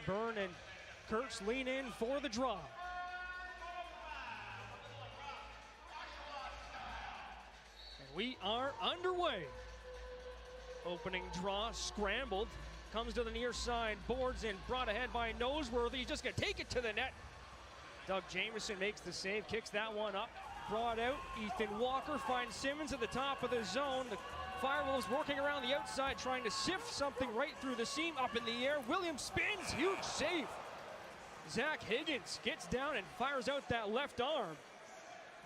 Byrne and Kurtz lean in for the draw. And we are underway. Opening draw, scrambled, comes to the near side, boards in, brought ahead by Noseworthy. He's just going to take it to the net. Doug Jamieson makes the save, kicks that one up, brought out. Ethan Walker finds Simmons at the top of the zone. The Firewolves working around the outside, trying to sift something right through the seam, up in the air. Williams spins, huge save. Zach Higgins gets down and fires out that left arm.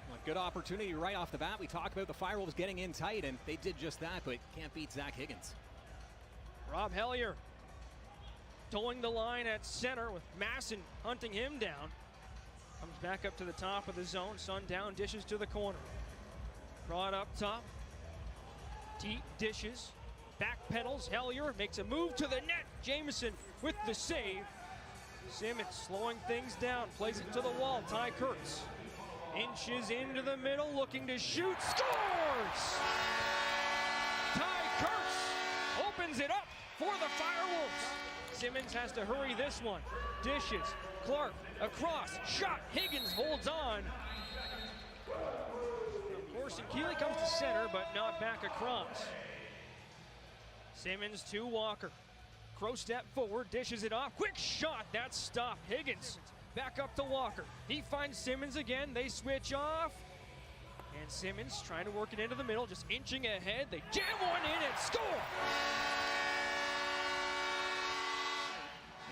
Well, good opportunity right off the bat. We talked about the Firewolves getting in tight, and they did just that, but can't beat Zach Higgins. Rob Hellier towing the line at center with Masson hunting him down. Comes back up to the top of the zone. Sundown dishes to the corner. Brought up top. Teat dishes. Back pedals. Hellier makes a move to the net. Jamieson with the save. Simmons slowing things down. Plays it to the wall. Ty Kurtz inches into the middle, looking to shoot. Scores! Ty Kurtz opens it up for the Firewolves. Simmons has to hurry this one. Dishes. Clark across. Shot. Higgins holds on. Morrison Keeley comes to center, but not back across. Simmons to Walker. Crow step forward, dishes it off. Quick shot. That's stopped. Higgins back up to Walker. He finds Simmons again. They switch off. And Simmons trying to work it into the middle, just inching ahead. They jam one in and score!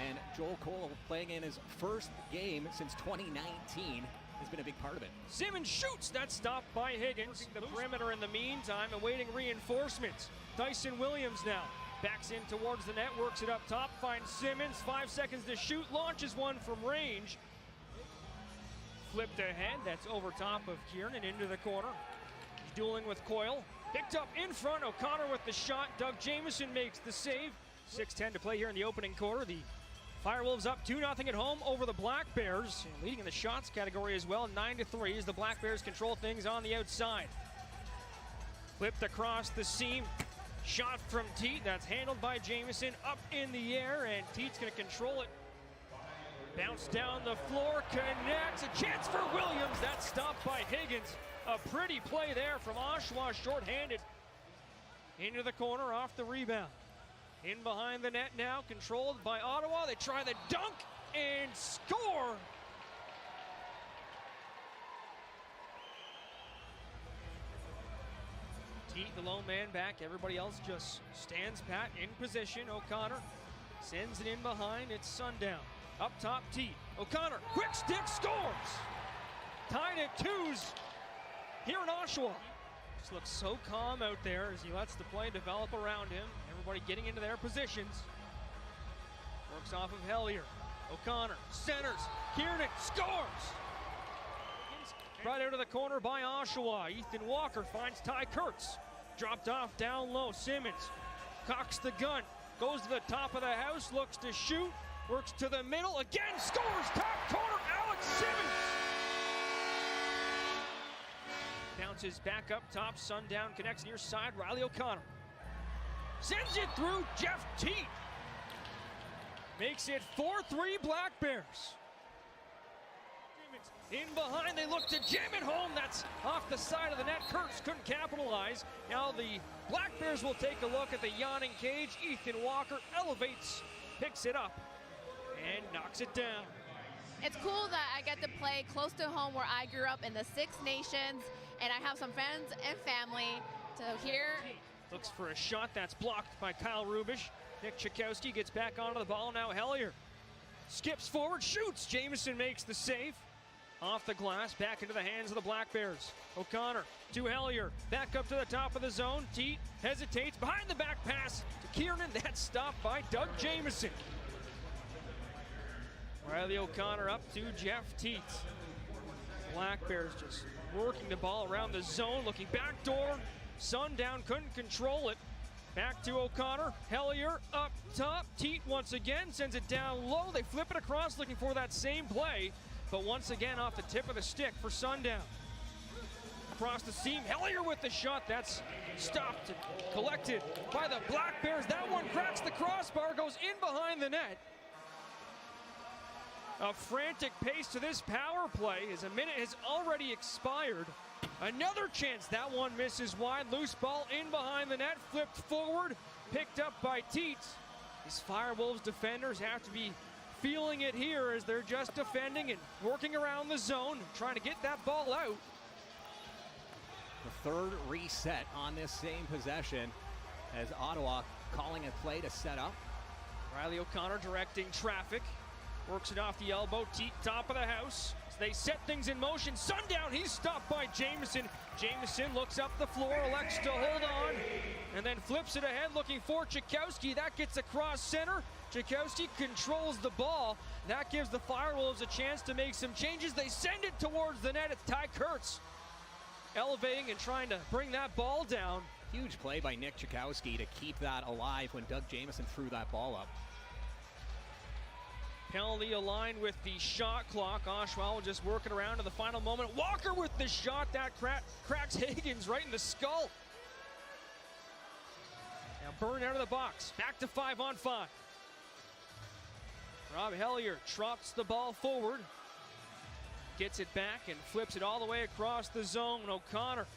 And Joel Cole, playing in his first game since 2019, has been a big part of it. Simmons shoots. That's stopped by Higgins. The perimeter in the meantime, awaiting reinforcements. Dyson Williams now backs in towards the net, works it up top, finds Simmons. 5 seconds to shoot, launches one from range. Flipped ahead. That's over top of Kieran into the corner. He's dueling with Coyle. Picked up in front. O'Connor with the shot. Doug Jamieson makes the save. 6:10 to play here in the opening quarter. The Firewolves up 2-0 at home over the Black Bears. And leading in the shots category as well, 9-3 as the Black Bears control things on the outside. Flipped across the seam. Shot from Teat. That's handled by Jamieson up in the air, and Teat's going to control it. Bounce down the floor, connects. A chance for Williams. That's stopped by Higgins. A pretty play there from Oshawa, shorthanded. Into the corner, off the rebound. In behind the net now, controlled by Ottawa. They try the dunk and score. Teat, the lone man back. Everybody else just stands pat in position. O'Connor sends it in behind. It's Sundown. Up top, Teat. O'Connor, quick stick, scores. Tied at 2s here in Oshawa. Just looks so calm out there as he lets the play develop around him. Everybody getting into their positions. Works off of Hellier. O'Connor centers. Kieran scores. Brought out of the corner by Oshawa. Ethan Walker finds Ty Kurtz. Dropped off down low. Simmons cocks the gun. Goes to the top of the house. Looks to shoot. Works to the middle. Again scores. Top corner. Alex Simmons. Bounces back up top. Sundown connects near side. Riley O'Connor sends it through. Jeff Teat makes it 4-3 Black Bears. In behind, they look to jam it home. That's off the side of the net. Kurtz couldn't capitalize. Now the Black Bears will take a look at the yawning cage. Ethan Walker elevates, picks it up, and knocks it down. It's cool that I get to play close to home where I grew up in the Six Nations, and I have some friends and family to hear. Looks for a shot that's blocked by Kyle Rubish. Nick Chakowski gets back onto the ball. Now Hellier skips forward, shoots. Jamieson makes the save. Off the glass, back into the hands of the Black Bears. O'Connor to Hellier, back up to the top of the zone. Teat hesitates, behind the back pass to Kieran. That's stopped by Doug Jamieson. Riley O'Connor up to Jeff Teat. Black Bears just working the ball around the zone, looking backdoor. Sundown couldn't control it. Back to O'Connor. Hellier up top. Teat once again sends it down low. They flip it across looking for that same play, but once again off the tip of the stick for Sundown. Across the seam, Hellier with the shot. That's stopped and collected by the Black Bears. That one cracks the crossbar, goes in behind the net. a frantic pace to this power play as a minute has already expired. Another chance, that one misses wide. Loose ball in behind the net, flipped forward, picked up by Teets. These Firewolves defenders have to be feeling it here as they're just defending and working around the zone, trying to get that ball out. The third reset on this same possession as Ottawa calling a play to set up. Riley O'Connor directing traffic. Works it off the elbow, top of the house. They set things in motion. Sundown, he's stopped by Jamieson. Jamieson looks up the floor, elects to hold on, and then flips it ahead looking for Chikowski. That gets across center. Chikowski controls the ball. That gives the Firewolves a chance to make some changes. They send it towards the net. It's Ty Kurtz elevating and trying to bring that ball down. Huge play by Nick Chikowski to keep that alive when Doug Jamieson threw that ball up. Penalty aligned with the shot clock. Oshawa just working around to the final moment. Walker with the shot that cracks Higgins right in the skull. Now Byrne out of the box. Back to 5-on-5. Rob Hellier trots the ball forward. Gets it back and flips it all the way across the zone. O'Connor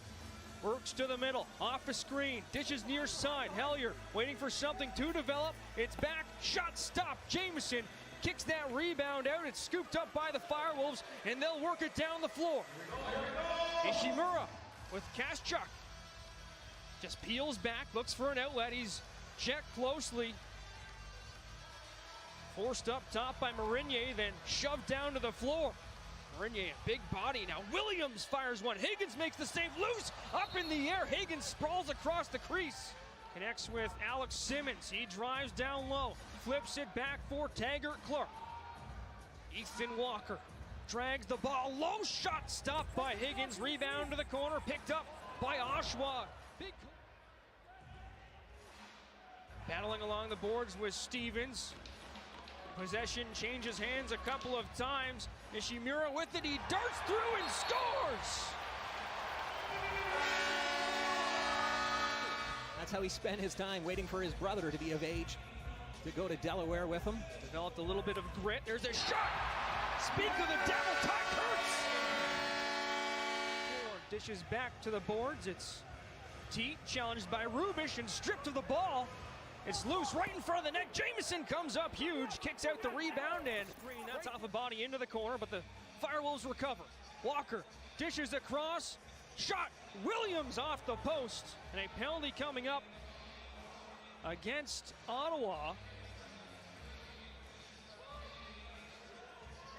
works to the middle, off a screen, dishes near side. Hellier waiting for something to develop. It's back, shot stopped. Jamieson kicks that rebound out. It's scooped up by the Firewolves, and they'll work it down the floor. Ishimura with Kaschuk. Just peels back, looks for an outlet. He's checked closely. Forced up top by Marinier, then shoved down to the floor. Marinier, a big body. Now Williams fires one. Higgins makes the save, loose, up in the air. Higgins sprawls across the crease. Connects with Alex Simmons. He drives down low, flips it back for Taggart Clark. Ethan Walker drags the ball. Low shot stopped by Higgins. Rebound to the corner, picked up by Oshawa. Big battling along the boards with Stevens. Possession changes hands a couple of times. Ishimura with it. He darts through and scores! That's how he spent his time, waiting for his brother to be of age to go to Delaware with him. Developed a little bit of grit. There's a shot! Speak of the devil, Ty Kurtz! Dishes back to the boards. It's Teat challenged by Rubish and stripped of the ball. It's loose right in front of the net. Jamieson comes up huge, kicks out the rebound, and that's off a body into the corner, but the Firewolves recover. Walker dishes across. Shot, Williams off the post, and a penalty coming up against Ottawa.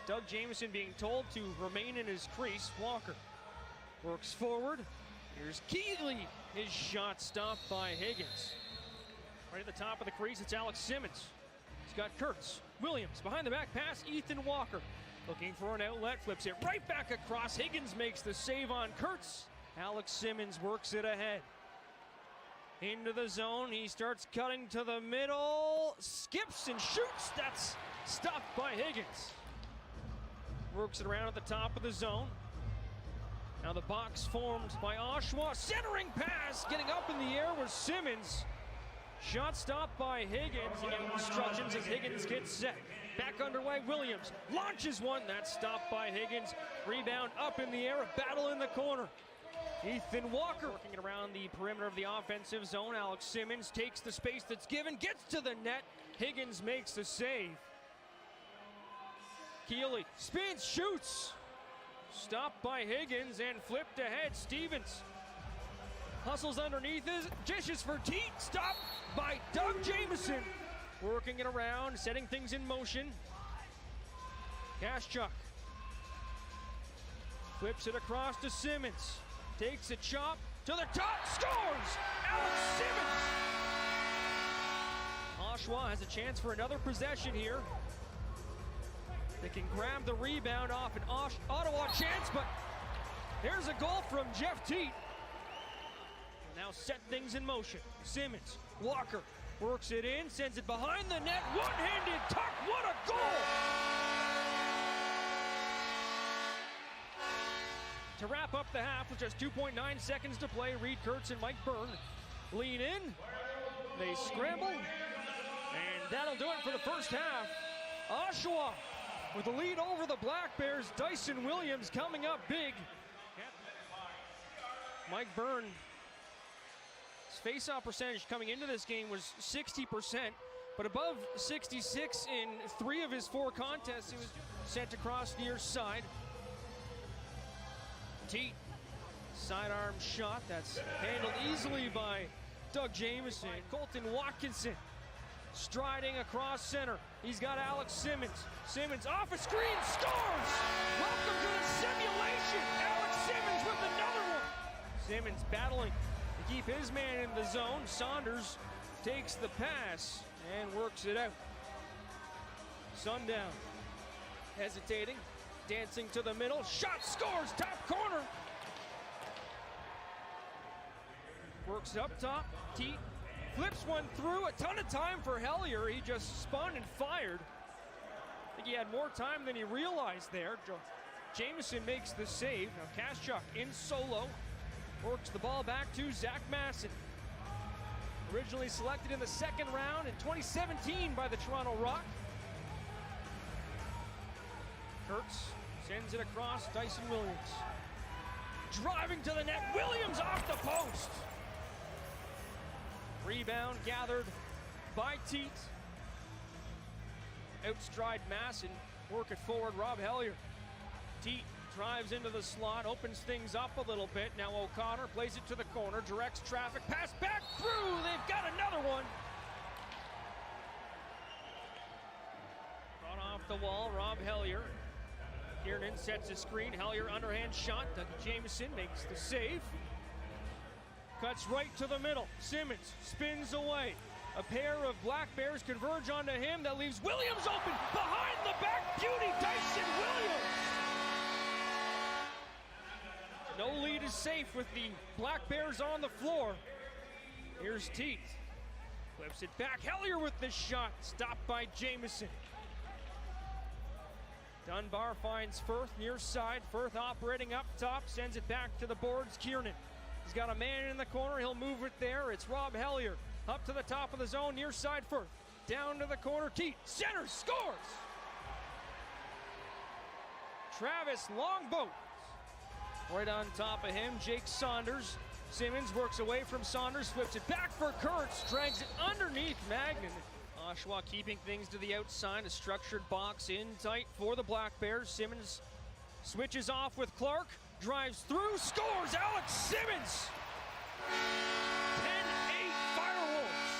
Doug Jamieson being told to remain in his crease. Walker works forward. Here's Keeley. His shot stopped by Higgins. Right at the top of the crease, it's Alex Simmons. He's got Kurtz. Williams behind the back pass, Ethan Walker. Looking for an outlet, flips it right back across. Higgins makes the save on Kurtz. Alex Simmons works it ahead. Into the zone, he starts cutting to the middle. Skips and shoots, that's stopped by Higgins. Works it around at the top of the zone. Now the box formed by Oshawa. Centering pass, getting up in the air was Simmons. Shot stopped by Higgins. He gave instructions as Higgins gets set. Back underway, Williams launches one. That's stopped by Higgins. Rebound up in the air, a battle in the corner. Ethan Walker working it around the perimeter of the offensive zone. Alex Simmons takes the space that's given, gets to the net. Higgins makes the save. Keeley spins, shoots. Stopped by Higgins and flipped ahead. Stevens hustles underneath his, dishes for Teat, stopped by Doug Jamieson. Working it around, setting things in motion. Kaschuk flips it across to Simmons. Takes a chop to the top, scores! Alex Simmons! Oshawa has a chance for another possession here. They can grab the rebound off an Ottawa chance, but there's a goal from Jeff Teat. Now set things in motion. Simmons, Walker works it in, sends it behind the net, one-handed tuck, what a goal! To wrap up the half with just 2.9 seconds to play, Reed Kurtz and Mike Byrne lean in, they scramble, and that'll do it for the first half. Oshawa With the lead over the Black Bears, Dyson Williams coming up big. Mike Byrne, his face-off percentage coming into this game was 60%, but above 66 in 3 of his 4 contests. He was sent across near side. Teat, sidearm shot that's handled easily by Doug Jamieson. Colton Watkinson striding across center. He's got Alex Simmons. Simmons off a screen, scores! Welcome to the simulation. Alex Simmons with another one. Simmons battling to keep his man in the zone. Saunders takes the pass and works it out. Sundown hesitating, dancing to the middle. Shot, scores, top corner. Works up top. Teat flips one through. A ton of time for Hellier. He just spun and fired. I think he had more time than he realized there. Jamieson makes the save. Now Kaschuk in solo. Works the ball back to Zach Masson. Originally selected in the 2nd round in 2017 by the Toronto Rock. Kurtz sends it across. Dyson Williams. Driving to the net. Williams off the post. Rebound gathered by Teat. Outstride Masson. Work it forward. Rob Hellier. Teat drives into the slot, opens things up a little bit. Now O'Connor plays it to the corner, directs traffic, pass back through. They've got another one. Caught off the wall, Rob Hellier. Kiernan sets a screen. Hellier underhand shot. Dougie Jamieson makes the save. Cuts right to the middle. Simmons spins away. A pair of Black Bears converge onto him. That leaves Williams open. Behind the back, beauty, Dyson Williams. No lead is safe with the Black Bears on the floor. Here's Teat. Flips it back. Hellier with the shot. Stopped by Jamieson. Dunbar finds Firth near side. Firth operating up top. Sends it back to the boards. Kiernan. He's got a man in the corner. He'll move it there. It's Rob Hellier. Up to the top of the zone. Near side Firth. Down to the corner. Teat. Center. Scores. Travis Longboat. Right on top of him, Jake Saunders. Simmons works away from Saunders, flips it back for Kurtz, drags it underneath Magnan. Oshawa keeping things to the outside, a structured box in tight for the Black Bears. Simmons switches off with Clark, drives through, scores, Alex Simmons! 10-8 Firewolves.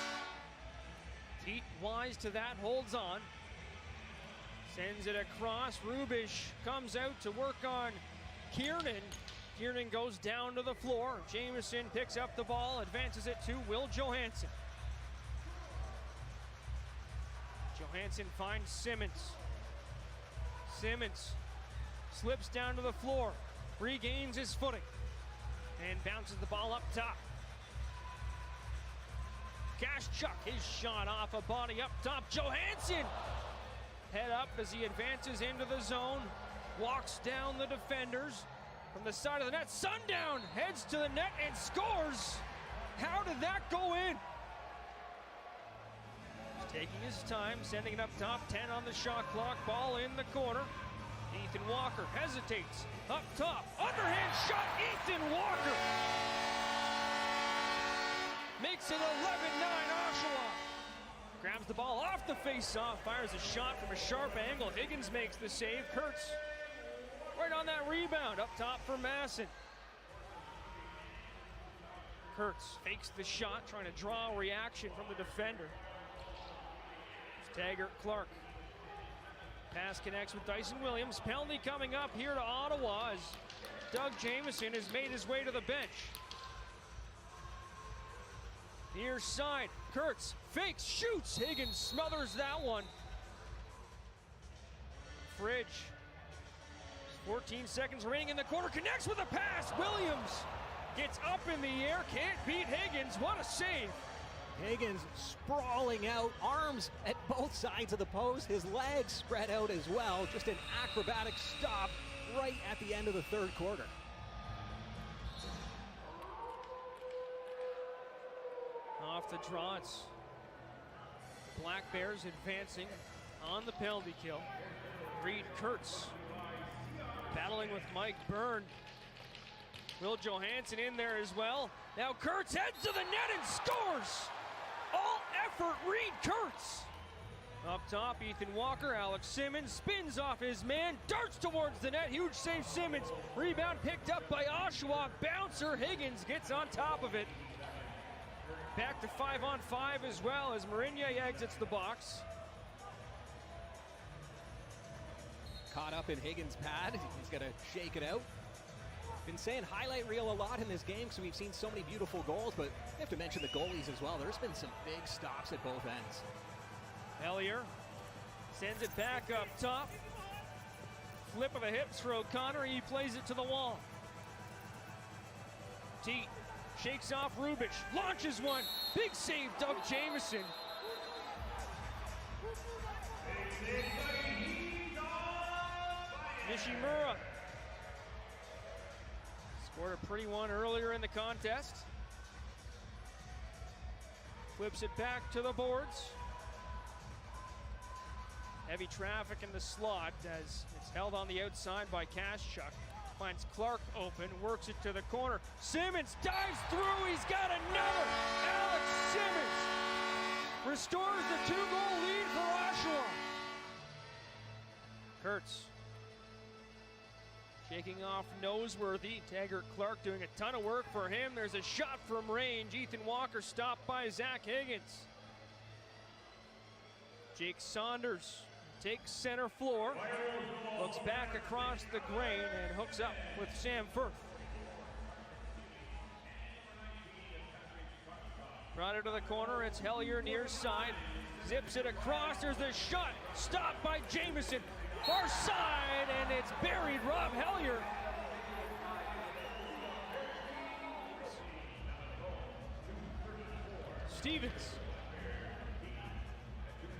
Teat wise to that, holds on. Sends it across, Rubish comes out to work on Kiernan. Kiernan goes down to the floor. Jamieson picks up the ball, advances it to Will Johansson. Johansson finds Simmons. Simmons slips down to the floor, regains his footing, and bounces the ball up top. Kaschuk, his shot off a body up top. Johansson head up as he advances into the zone. Walks down the defenders from the side of the net. Sundown heads to the net and scores. How did that go in? He's taking his time, sending it up top. 10 on the shot clock. Ball in the corner. Ethan Walker hesitates. Up top. Underhand shot. Ethan Walker makes it 11-9 Oshawa. Grabs the ball off the face-off. Fires a shot from a sharp angle. Higgins makes the save. Kurtz right on that rebound, up top for Masson. Kurtz fakes the shot, trying to draw a reaction from the defender. Taggart Clark. Pass connects with Dyson Williams. Penalty coming up here to Ottawa as Doug Jamieson has made his way to the bench. Near side, Kurtz fakes, shoots. Higgins smothers that one. Fridge. 14 seconds remaining in the quarter, connects with a pass. Williams gets up in the air, can't beat Higgins. What a save. Higgins sprawling out, arms at both sides of the post, his legs spread out as well. Just an acrobatic stop right at the end of the 3rd quarter. Off the draw, it's the Black Bears advancing on the penalty kill. Reed Kurtz battling with Mike Byrne. Will Johansson in there as well. Now Kurtz heads to the net and scores! All effort, Reed Kurtz. Up top, Ethan Walker, Alex Simmons spins off his man, darts towards the net, huge save Simmons. Rebound picked up by Oshawa, bouncer Higgins gets on top of it. Back to 5-on-5 as well as Marinier exits the box. Caught up in Higgins' pad, he's gonna shake it out. Been saying highlight reel a lot in this game because we've seen so many beautiful goals, but we have to mention the goalies as well. There's been some big stops at both ends. Hellier sends it back up top. Flip of the hips for O'Connor. He plays it to the wall. Teat shakes off Rubic. Launches one. Big save, Doug Jamieson. Nishimura scored a pretty one earlier in the contest. Flips it back to the boards. Heavy traffic in the slot as it's held on the outside by Kashchuk. Finds Clark open, works it to the corner. Simmons dives through, he's got another! Alex Simmons restores the 2-goal lead for Oshawa. Kurtz shaking off Noseworthy. Taggart Clark doing a ton of work for him. There's a shot from range. Ethan Walker stopped by Zach Higgins. Jake Saunders takes center floor, looks back across the grain and hooks up with Sam Firth. Brought it to the corner, it's Hellier near side. Zips it across, there's a shot, stopped by Jamieson. Far side, and it's buried, Rob Hellier. Stevens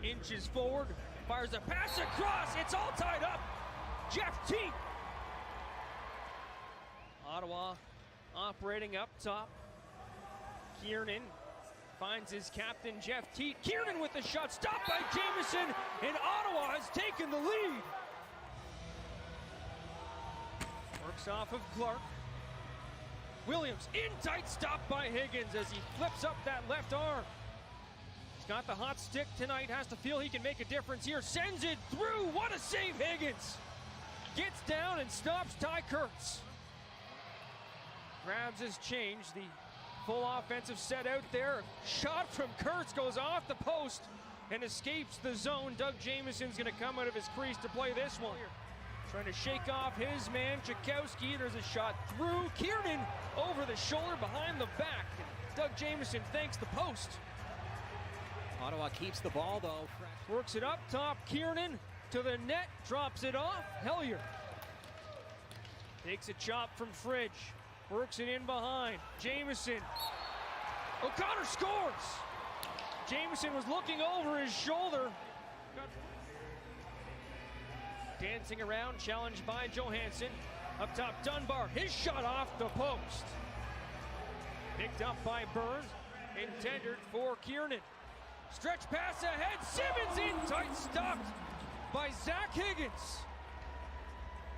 inches forward, fires a pass across, it's all tied up. Jeff Teat. Ottawa operating up top. Kiernan finds his captain, Jeff Teat. Kiernan with the shot, stopped by Jamieson, and Ottawa has taken the lead. Works off of Clark. Williams in tight, stopped by Higgins as he flips up that left arm. He's got the hot stick tonight, has to feel he can make a difference here. Sends it through, what a save, Higgins. Gets down and stops Ty Kurtz. Grabs his change, the full offensive set out there. Shot from Kurtz goes off the post and escapes the zone. Doug Jamieson's gonna come out of his crease to play this one. Trying to shake off his man, Tchaikovsky. There's a shot through. Kiernan over the shoulder, behind the back. Doug Jamieson thanks the post. Ottawa keeps the ball though. Works it up top, Kiernan to the net, drops it off. Hellier takes a chop from Fridge. Works it in behind. Jamieson. O'Connor scores! Jamieson was looking over his shoulder. Dancing around, challenged by Johansson. Up top, Dunbar. His shot off the post. Picked up by Burns. Intended for Kiernan. Stretch pass ahead. Simmons in tight, stopped by Zach Higgins.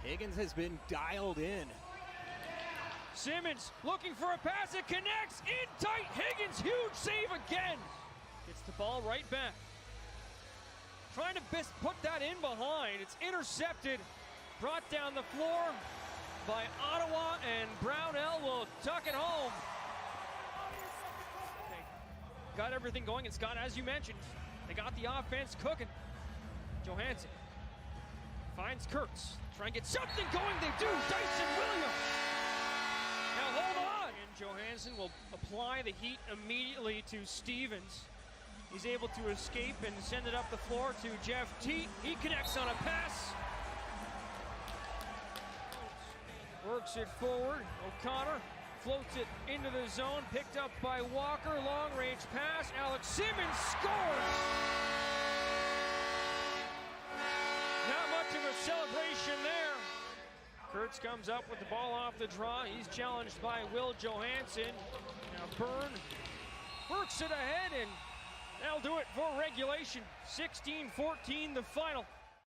Higgins has been dialed in. Simmons looking for a pass, it connects, in tight, Higgins, huge save again. Gets the ball right back. Trying to put that in behind, it's intercepted, brought down the floor by Ottawa, and Brownell will tuck it home. They got everything going, and Scott, as you mentioned, they got the offense cooking. Johansson finds Kurtz, try and get something going, they do, Dyson Williams. Now hold on! And Johansson will apply the heat immediately to Stevens. He's able to escape and send it up the floor to Jeff Teat. He connects on a pass. Works it forward. O'Connor floats it into the zone. Picked up by Walker. Long range pass. Alex Simmons scores! Not much of a celebration there. Kurtz comes up with the ball off the draw. He's challenged by Will Johansson. Now Byrne works it ahead and That'll do it for regulation. 16-14 the final.